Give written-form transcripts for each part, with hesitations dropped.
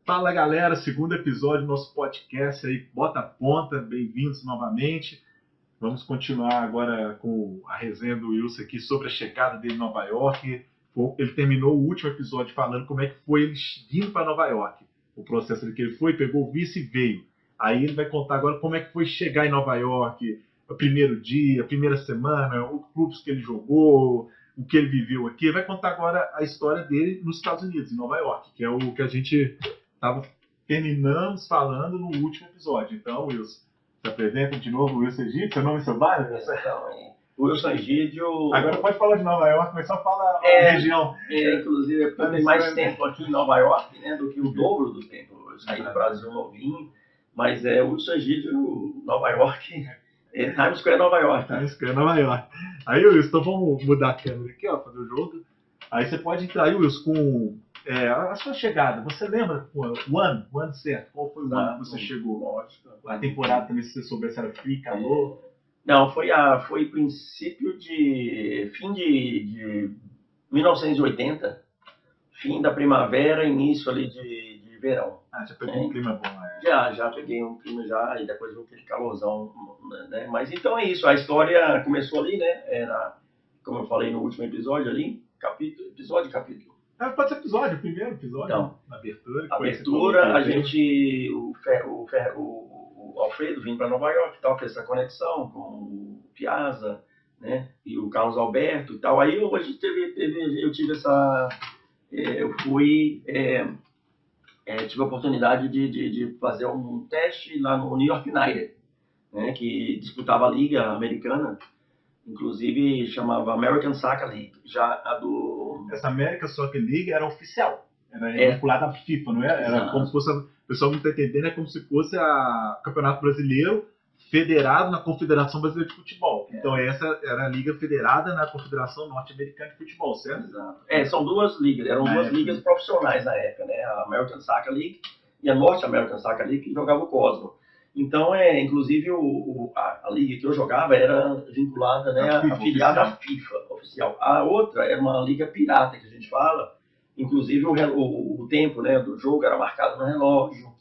Fala galera, segundo episódio do nosso podcast aí, Bota a Ponta, bem-vindos novamente. Vamos continuar agora com a resenha do Wilson aqui sobre a chegada dele em Nova York. Ele terminou o último episódio falando como é que foi ele vindo para Nova York. O processo que ele foi, pegou o vice e veio. Aí ele vai contar agora como é que foi chegar em Nova York, o primeiro dia, a primeira semana, os clubes que ele jogou, o que ele viveu aqui. Ele vai contar agora a história dele nos Estados Unidos, em Nova York, que é o que a gente terminamos falando no último episódio. Então, Wilson, se apresenta de novo, Wilson Egídio, seu nome e seu bairro? Wilson Egídio. Agora pode falar de Nova York, mas só fala a região. Inclusive, eu tenho mais tempo aqui em Nova York, né, do que o dobro do tempo. Eu saí do Brasil novinho, mas o Wilson Egídio, Nova York, Times Square, Nova York. Times Square, Nova York. Aí, Wilson, então vamos mudar a câmera aqui, ó, fazer o jogo. Aí você pode entrar aí, Wilson, com a sua chegada. Você lembra o ano certo? Qual foi o ano que você chegou? Lógico. A temporada também, se você soubesse, era frio, calor? Não, foi princípio fim de 1980, fim da primavera, início ali de verão. Ah, já pegou um clima bom, né? Já peguei um clima já, e depois aquele calorzão, né? Mas então é isso, a história começou ali, né? Era, como eu falei no último episódio ali, capítulo. Pode ser episódio, o primeiro episódio, então, na abertura. A gente, o Alfredo vindo para Nova York e tal, fez essa conexão com o Piazza, né, e o Carlos Alberto e tal. Aí eu tive essa, tive a oportunidade de fazer um teste lá no New York United, né, que disputava a Liga Americana. Inclusive chamava American Soccer League. Essa American Soccer League era oficial. Era vinculada à FIFA, não é? Era como se fosse. O pessoal não está entendendo, é como se fosse o Campeonato Brasileiro federado na Confederação Brasileira de Futebol. Então essa era a Liga federada na Confederação Norte-Americana de Futebol, certo? Exato. São duas ligas, eram duas ligas profissionais na época, né? A American Soccer League e a Norte American Soccer League, que jogava o Cosmo. Então, inclusive, a liga que eu jogava era vinculada, né, afiliada à FIFA oficial. A outra era uma liga pirata, que a gente fala. Inclusive, o tempo, né, do jogo era marcado no relógio.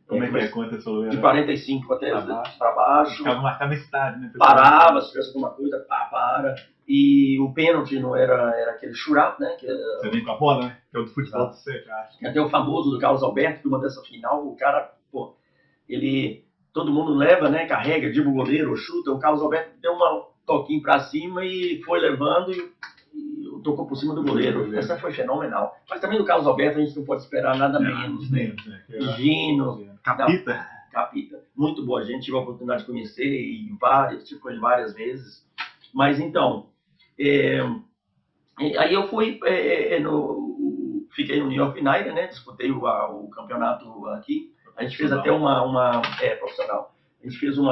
Como é que é? Quantas foram? De 45 até para baixo. Ficava marcado no estádio, né? Parava, se tivesse alguma coisa, para. E o pênalti não era aquele shootout, né? Você vem com a bola, né? Que é o do futebol do você, acho. Até o famoso do Carlos Alberto, que uma dessa final, o cara, todo mundo leva, né, carrega, dribla o goleiro, chuta. O Carlos Alberto deu um toquinho para cima e foi levando e tocou por cima do goleiro. Essa foi fenomenal. Mas também do Carlos Alberto a gente não pode esperar nada menos, né? Gino, Capita. Muito boa, a gente tive a oportunidade de conhecer ele várias vezes. Mas então, aí eu fui, fiquei no New York United, né? Disputei o campeonato aqui. A gente fez até uma profissional. A gente fez um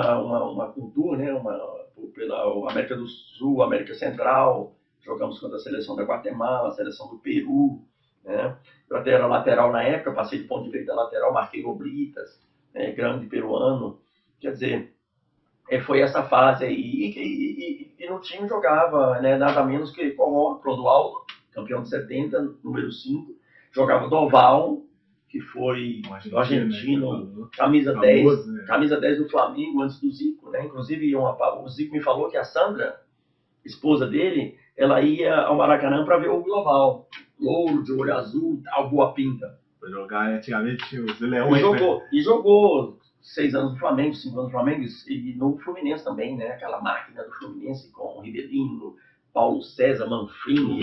tour, né? Pela América do Sul, América Central. Jogamos contra a seleção da Guatemala, a seleção do Peru, né? Eu até era lateral na época, passei de ponto de direita lateral, marquei oblitas, grande peruano. Quer dizer, foi essa fase aí. E no time jogava, né, nada menos que Clodoaldo, campeão de 70, número 5. Jogava Doval, que foi o argentino, camisa 10 do Flamengo antes do Zico, né? Inclusive, o Zico me falou que a Sandra, esposa dele, ela ia ao Maracanã para ver o Global, louro, de olho azul, tal, boa pinta. Para jogar, antigamente tinha os leões. E jogou 6 anos no Flamengo, 5 anos no Flamengo, e no Fluminense também, né? Aquela máquina do Fluminense com Ribeirinho, Paulo César, Manfrini.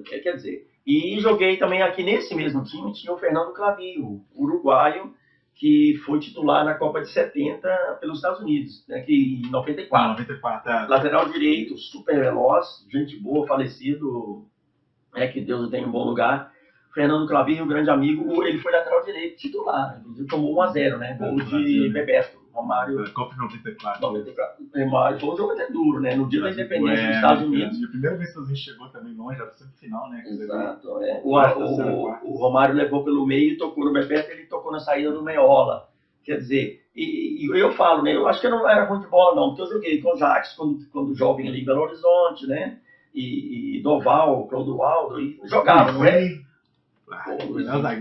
Quer dizer, e joguei também aqui nesse mesmo time, tinha o Fernando Clavio, uruguaio, que foi titular na Copa de 70 pelos Estados Unidos, né, que em 94. Lateral direito, super veloz, gente boa, falecido, que Deus o tenha em bom lugar. Fernando Clavio, grande amigo, ele foi lateral direito titular, inclusive tomou 1-0, né, gol de Bebeto, Romário. Copa de 94. Romário, foi um jogo até duro, né, no dia da independência dos Estados Unidos. A primeira vez que a gente chegou também longe, já foi semifinal, né? Exato, o Romário levou pelo meio e tocou no Bebeto, ele tocou na saída do Meiola. Quer dizer, e eu falo, né, eu acho que eu não era ruim de bola não, porque eu joguei com o Jacques quando jovem ali em Belo Horizonte, né, e Doval, Clodoaldo, e jogava, não é?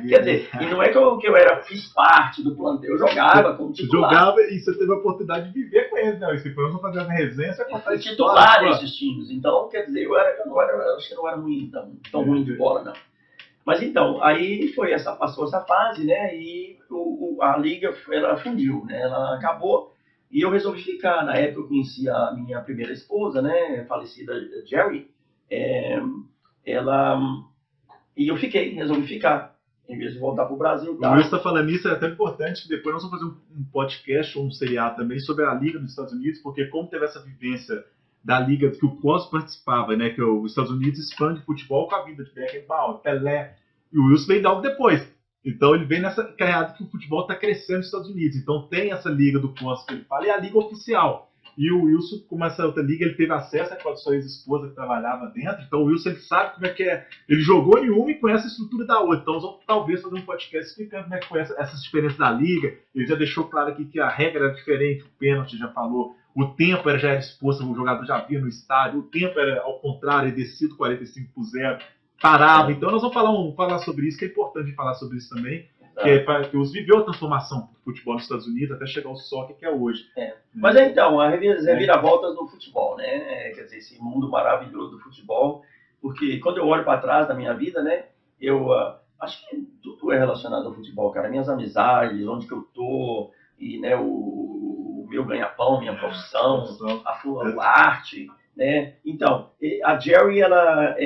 Quer dizer, e não é que eu fiz parte do plantel, eu jogava como titular. Jogava e você teve a oportunidade de viver com eles, né? E se for não fazer uma resenha, você contar fui titular nesses times, então, quer dizer, acho que não era ruim, tão ruim de bola, não. Mas então, aí passou essa fase, né? E a liga ela fundiu, né? Ela acabou e eu resolvi ficar. Na época eu conheci a minha primeira esposa, né? Falecida Jerry. E eu resolvi ficar, em vez de voltar para o Brasil. Tá? O Wilson está falando isso, é até importante que depois nós vamos fazer um podcast ou um seriado também sobre a liga dos Estados Unidos, porque como teve essa vivência da liga que o Cos participava, né? Que os Estados Unidos expande o futebol com a vida de Beckenbauer, Pelé, e o Wilson veio logo depois. Então ele vem nessa carreada que o futebol está crescendo nos Estados Unidos. Então tem essa liga do Cos que ele fala, e a liga oficial. E o Wilson, como essa outra liga, ele teve acesso com a sua ex-esposa que trabalhava dentro. Então o Wilson ele sabe como é que é. Ele jogou em uma e conhece a estrutura da outra. Então vamos talvez fazer um podcast explicando como é que foi essas diferenças da liga. Ele já deixou claro aqui que a regra era diferente, o pênalti já falou. O tempo já era exposto, o jogador já via no estádio. O tempo era ao contrário, ele descido 45-0, parava. Então nós vamos falar sobre isso, que é importante falar sobre isso também. Que os viveu a transformação do futebol nos Estados Unidos até chegar ao soccer que é hoje. Mas então, as reviravoltas do futebol, né? Quer dizer, esse mundo maravilhoso do futebol, porque quando eu olho para trás da minha vida, né? Eu acho que tudo é relacionado ao futebol, cara. Minhas amizades, onde que eu tô, e né, o meu ganha-pão, minha profissão, a arte, né? Então, a Jerry, ela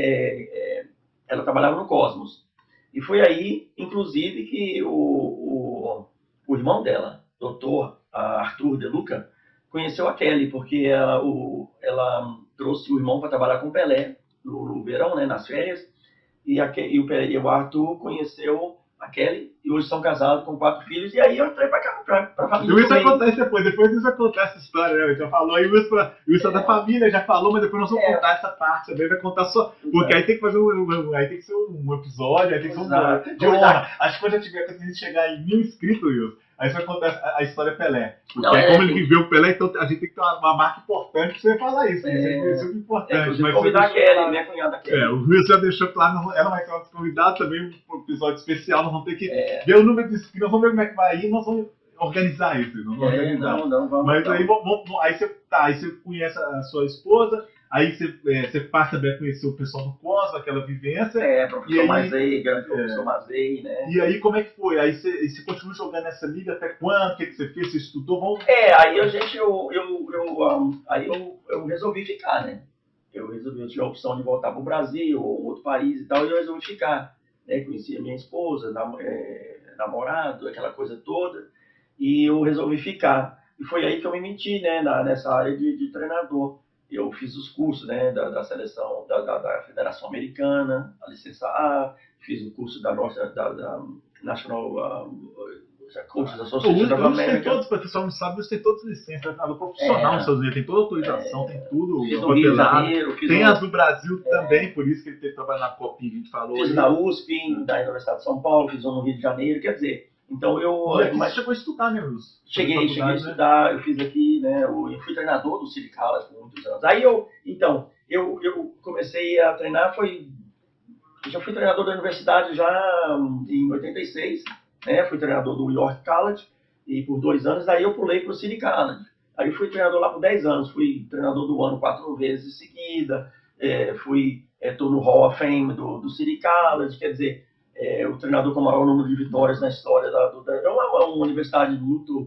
trabalhava no Cosmos. E foi aí, inclusive, que o irmão dela, doutor Arthur De Luca, conheceu a Kelly, porque ela trouxe o irmão para trabalhar com o Pelé no verão, né, nas férias, e o Arthur conheceu a Kelly, e hoje são casados com 4 filhos, e aí eu entrei para cá, para a família. E isso acontece depois isso acontece essa história, né? Já falou aí, o Wilson da família, já falou, mas depois nós vamos contar essa parte também, vai contar só. Porque aí tem que fazer aí tem que ser um episódio, aí tem que ser um de honra. Acho que quando a gente chegar em 1000 inscritos, Wilson, aí vai contar a história Pelé. Porque como ele viveu o Pelé, então a gente tem que ter uma marca importante pra você falar isso. Isso é importante. Mas convidar a Kelly, minha cunhada Kelly. O Wilson já deixou claro, ela vai ser uma convidada também, um episódio especial, nós vamos ter que ver o número de inscritos, nós vamos ver como é que vai ir, nós vamos organizar isso. Vamos. Mas aí você conhece a sua esposa, aí você passa também a conhecer o pessoal do COS, aquela vivência. Professor Mazei, grande professor Mazei, né? E aí como é que foi? Aí você continua jogando nessa liga até quando? O que você fez? Você estudou? Aí eu resolvi ficar, né? Eu tinha a opção de voltar para o Brasil ou outro país e tal, e eu resolvi ficar. Né? Conheci a minha esposa, namorado, aquela coisa toda, e eu resolvi ficar. E foi aí que eu me meti, né, nessa área de treinador. Eu fiz os cursos, né, da seleção, da Federação Americana, a licença A, fiz o curso da National Coaches Association of America. O pessoal não sabe, você tem todas as licenças, profissional nos Estados Unidos, tem toda a autorização, tem tudo. Fiz no Rio de Janeiro. Tem as do Brasil também, por isso que ele teve que trabalhar na Copinha, a gente falou. Fiz na USP, da Universidade de São Paulo, fiz um no Rio de Janeiro, quer dizer, então mas chegou a estudar, né, Wilson? Cheguei a estudar, eu fiz aqui, né, eu fui treinador do City College por muitos anos. Aí eu comecei a treinar, já fui treinador da universidade já em 86, né, fui treinador do York College, e por 2 anos, daí eu pulei para o City College. Aí fui treinador lá por 10 anos, fui treinador do ano 4 vezes em seguida, estou no Hall of Fame do City College, quer dizer, o treinador com o maior número de vitórias na história é uma universidade de muito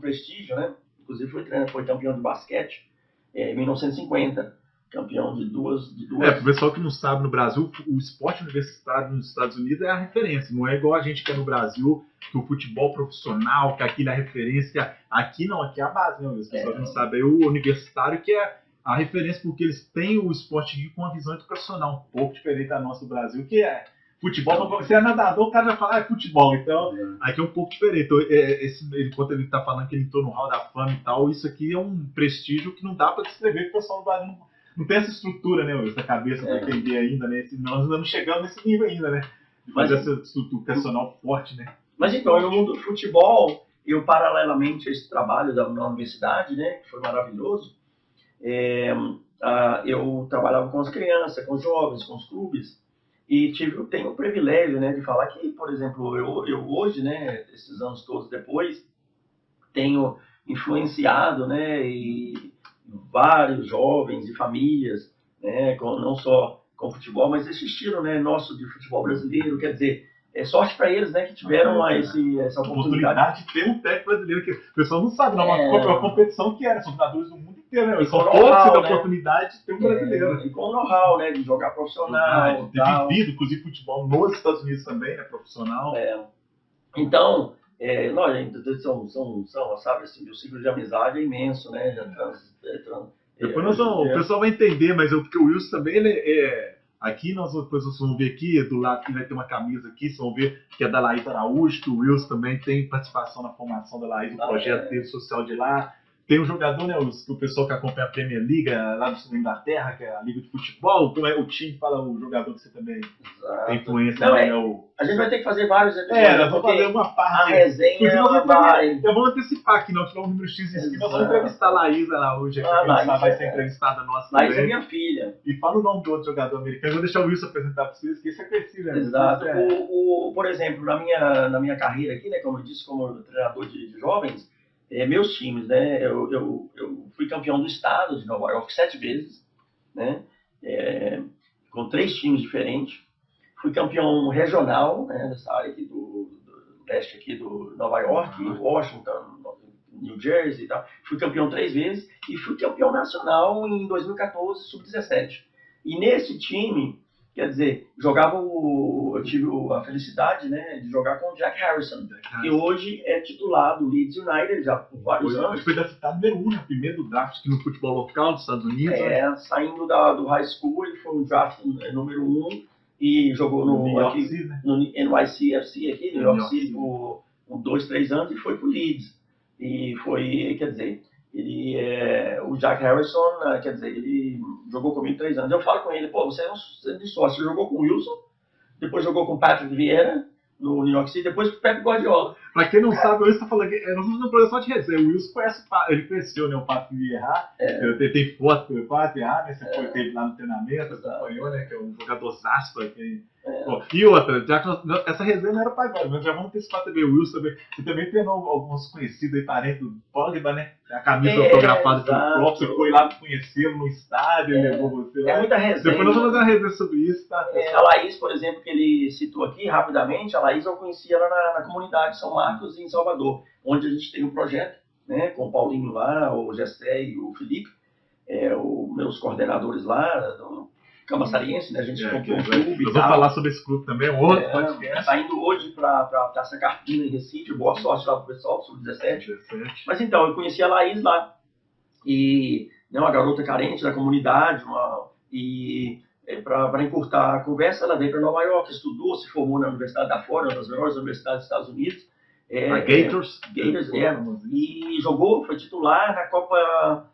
prestígio, né? Inclusive foi campeão de basquete em 1950, campeão de duas. Para o pessoal que não sabe, no Brasil, o esporte universitário nos Estados Unidos é a referência. Não é igual a gente que é no Brasil, que o futebol profissional, que aquilo é a referência. Aqui não, aqui é a base, né? As pessoas não sabem. É o universitário que é a referência, porque eles têm o esporte com uma visão educacional um pouco diferente da nossa do Brasil, que é futebol. Você é nadador, o cara vai falar futebol. Então, aqui é um pouco diferente. Então, enquanto ele está falando que ele entrou no Hall da Fama e tal, isso aqui é um prestígio que não dá para descrever, porque o pessoal do Brasil não tem essa estrutura, né? Essa cabeça para entender ainda, né? Nós ainda não chegamos nesse nível ainda, né? De fazer essa estrutura educacional forte, né? Mas então, no mundo do futebol, eu paralelamente a esse trabalho na universidade, né? Que foi maravilhoso, eu trabalhava com as crianças, com os jovens, com os clubes. E tenho o privilégio, né, de falar que, por exemplo, eu hoje, né, esses anos todos depois, tenho influenciado, né, e vários jovens e famílias, né, não só com futebol, mas esse estilo, né, nosso de futebol brasileiro. Quer dizer, é sorte para eles, né, que tiveram essa oportunidade de ter um técnico brasileiro, que o pessoal não sabe, não, uma competição que era, são jogadores do mundo inteiro, né? Só pode ter a oportunidade de ter um brasileiro. E com o know-how, né, de jogar profissional. De ter vivido, inclusive, futebol nos Estados Unidos também, né, profissional. Então, sabe, assim, o ciclo de amizade é imenso, né? Depois o pessoal vai entender, mas porque o Wilson também, aqui depois vocês vão ver aqui, do lado que vai ter uma camisa aqui, vocês vão ver que é da Laís Araújo, que o Wilson também tem participação na formação da Laís, no projeto dele social de lá. Tem um jogador, né, o pessoal que acompanha a Premier League, lá da Inglaterra, que é a Liga de Futebol, então o time fala o jogador que você também tem influência. A gente vai ter que fazer vários episódios. Nós vamos fazer uma parte. A resenha eu vou antecipar aqui, não tiver um número X aqui, nós vamos entrevistar a Laís Araújo, que vai ser entrevistada nossa também. Laís é minha filha. E fala o nome do outro jogador americano, eu vou deixar o Wilson apresentar para vocês, que esse é conhecido, né? Exato. Por exemplo, na minha carreira aqui, né, como eu disse, como treinador de jovens, meus times, né? Eu fui campeão do estado de Nova York 7 vezes, né? Com 3 times diferentes. Fui campeão regional, né? Dessa área aqui do leste aqui do Nova York, Washington, New Jersey e tal. Fui campeão 3 vezes e fui campeão nacional em 2014, sub-17. E nesse time, quer dizer, eu tive a felicidade, né, de jogar com o Jack Harrison, que hoje é titular do Leeds United já por vários anos. Foi draftado número 1, né, primeiro do draft aqui no futebol local dos Estados Unidos. Saindo do high school, ele foi um draft número 1 e jogou no NYCFC aqui, New York City, por 2, 3 anos e foi pro Leeds. E foi, quer dizer, o Jack Harrison, quer dizer, ele jogou comigo 3 anos. Eu falo com ele, você é um de sócio, você jogou com o Wilson, depois jogou com o Patrick Vieira no New York City, depois com o Pep Guardiola. Pra quem não sabe, o Wilson tá falando que nós estamos no programa só de resenha. O Wilson ele conheceu, né, o Patrick Vieira. Tem foto do Patrick Vieira, né? Você teve lá no treinamento, acompanhou, né? Que é um jogador zaspa. E outra, já que essa resenha não era pra agora, mas já vamos antecipar também o Wilson também. Você também treinou alguns conhecidos aí, parentes do Pogba, né? A camisa autografada pelo próprio, você foi lá conhecê-lo no estádio, ele levou você lá. É muita resenha. Depois nós vamos fazer uma resenha sobre isso, tá? A Laís, por exemplo, que ele citou aqui rapidamente, a Laís eu conheci ela na comunidade São Marcos, em Salvador, onde a gente tem um projeto, né, com o Paulinho lá, o Gessé e o Felipe, os meus coordenadores lá, do Camaçariense, né, a gente comprou um clube. Nós vamos falar sobre esse clube também, um outro podcast. Está indo hoje para Taça Carpina em Recife, boa sorte lá pro pessoal, sub-17. Mas então, eu conheci a Laís lá, e uma garota carente da comunidade, para encurtar a conversa, ela veio para Nova York, estudou, se formou na Universidade da Flórida, uma das melhores universidades dos Estados Unidos. A Gators. E jogou, foi titular na Copa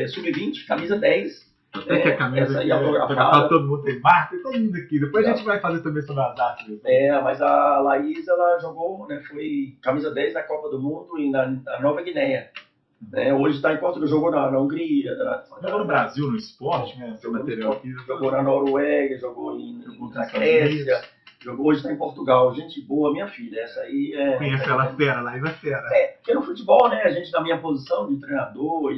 Sub-20, camisa 10. Até que a camisa aí autografada. Todo mundo tem marca, todo mundo aqui. Depois a gente vai fazer também sobre as artes. Mas a Laís, ela jogou, né, foi camisa 10 na Copa do Mundo e na Nova Guiné. Hoje está em Portugal, jogou na Hungria. Jogou no Brasil, no esporte, né? Seu material aqui. Jogou na Noruega, jogou na Grécia. Hoje está em Portugal. Gente boa, minha filha. Essa aí Conhece ela fera, Laís é fera. Porque no futebol, né, a gente, na minha posição de treinador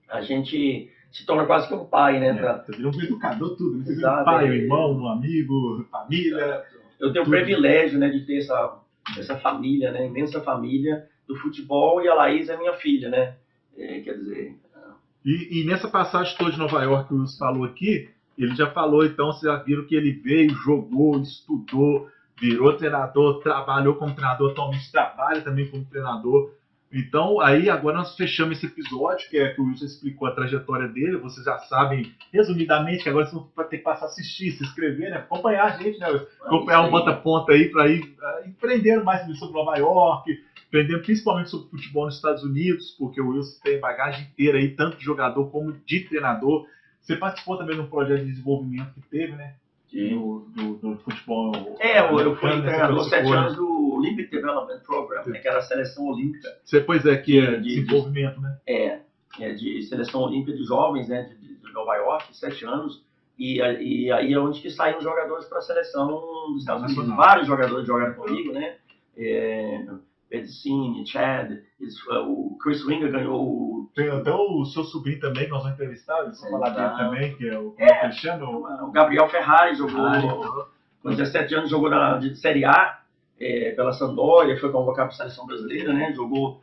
a gente se torna quase que um pai, né? Você vira um educador, tudo. Você vira um pai, um irmão, um amigo, família. Eu tenho o privilégio, né, de ter essa família, né, imensa família do futebol, e a Laís é minha filha, né? Quer dizer... E nessa passagem toda de Nova York que o Wilson falou aqui, ele já falou, então, vocês já viram que ele veio, jogou, estudou, virou treinador, trabalhou como treinador, atualmente trabalha também como treinador. Então, aí agora nós fechamos esse episódio, que o Wilson explicou a trajetória dele, vocês já sabem, resumidamente, que agora vocês vão ter que passar a assistir, se inscrever, né? Acompanhar a gente, né? Acompanhar um bota-ponta aí para ir aprendendo mais sobre Nova York, aprendendo principalmente sobre futebol nos Estados Unidos, porque o Wilson tem bagagem inteira aí, tanto de jogador como de treinador. Você participou também de um projeto de desenvolvimento que teve, né? Do futebol. Eu fui treinador 7 anos do Olympic Development Program, né, que era a seleção olímpica. Pois é, que é de desenvolvimento, né? De seleção olímpica de jovens, né, de Nova York, 7 anos. E aí é onde que saem os jogadores para a seleção dos Estados Unidos. Nacional. Vários jogadores jogaram comigo, né? Pedicini, Chad, o Chris Winger ganhou o... Tem até o seu sobrinho também, que nós vamos entrevistar, só falar dele também, que é o O Gabriel Ferrari jogou, então. com 17 anos, jogou na Série A, pela Sampdoria, foi convocado para a seleção brasileira, né? Jogou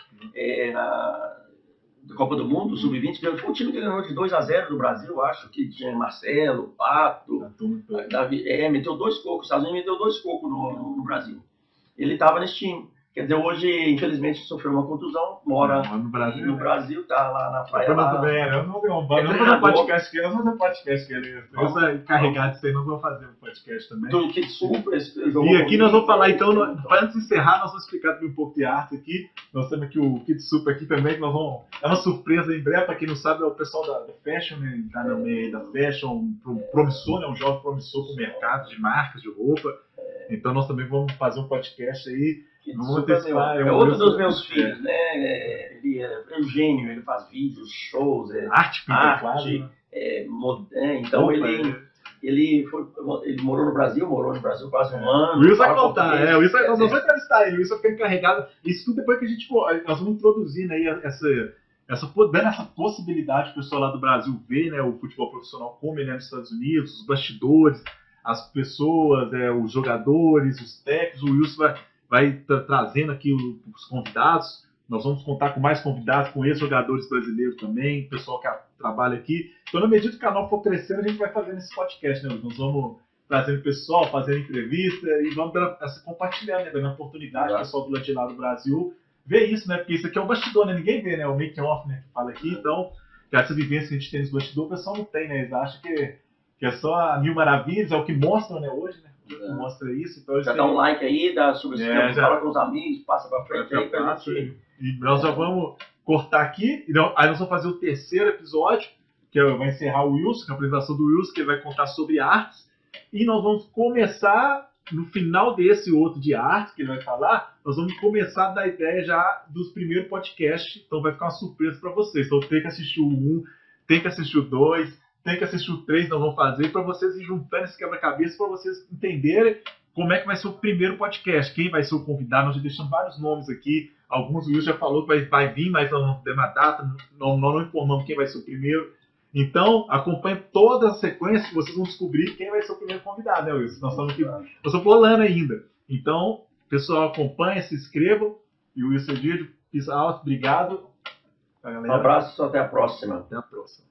na Copa do Mundo, Sub-20, foi um time que ganhou de 2-0 do Brasil, acho que tinha Marcelo, Pato, Davi, meteu 2 cocos, os Estados Unidos meteu 2 cocos no Brasil. Ele estava nesse time. Quer dizer, hoje, infelizmente, sofreu uma contusão, mora no Brasil, tá lá na praia. Eu não vou fazer um podcast que ele é encarregado disso aí, nós vamos fazer um podcast também. Do Kid Super, e aqui nós vamos falar, então, antes de encerrar, nós vamos explicar também um pouco de arte aqui. Nós temos aqui o Kid Super aqui também, que nós vamos... É uma surpresa em breve, para quem não sabe, é o pessoal da Fashion, né? Tá no meio da Fashion, promissor, né? Um jovem promissor para o mercado de marcas, de roupa. Então nós também vamos fazer um podcast aí. É outro dos meus filhos, né? Ele é um gênio, ele faz vídeos, shows, arte, então ele morou no Brasil quase um ano. O Wilson vai contar, nós vamos entrevistar ele, o Wilson fica encarregado. Isso tudo depois que a gente nós vamos introduzindo aí dando essa possibilidade para o pessoal lá do Brasil ver, né, o futebol profissional como ele é nos Estados Unidos, os bastidores, as pessoas, os jogadores, os técnicos. O Wilson vai trazendo aqui os convidados. Nós vamos contar com mais convidados, com ex-jogadores brasileiros também, pessoal que trabalha aqui. Então, na medida que o canal for crescendo, a gente vai fazendo esse podcast, né? Nós vamos trazendo pessoal, fazendo entrevista e vamos compartilhando, né? Dando oportunidade ao pessoal do lado do Brasil ver isso, né? Porque isso aqui é um bastidor, né? Ninguém vê, né? O make-off, né? Que fala aqui. Então, essa vivência que a gente tem nos bastidores, o pessoal não tem, né? Eles acham que é só a mil maravilhas, é o que mostram, né? Hoje, né? Mostra isso. Então, já dá um like aí, dá subscreve, fala com os amigos, passa pra frente aí pra gente. E nós já vamos cortar aqui. Aí nós vamos fazer o terceiro episódio, que vai encerrar o Wilson, a apresentação do Wilson, que ele vai contar sobre artes. E nós vamos começar, no final desse outro de artes que ele vai falar, nós vamos começar a dar ideia já dos primeiros podcasts. Então vai ficar uma surpresa para vocês. Então tem que assistir o 1, tem que assistir o 2. Tem que assistir o 3, nós vamos fazer, para vocês ir juntando esse quebra-cabeça, para vocês entenderem como é que vai ser o primeiro podcast, quem vai ser o convidado. Nós já deixamos vários nomes aqui, alguns o Will já falou que vai vir, mas não deu uma data, não informamos quem vai ser o primeiro. Então, acompanhe toda a sequência que vocês vão descobrir quem vai ser o primeiro convidado, né, Wilson? Nós estamos aqui, nós estamos rolando ainda. Então, pessoal, acompanhe, se inscrevam. E o Wilson Dias, peace out, obrigado. Um abraço, até a próxima. Até a próxima.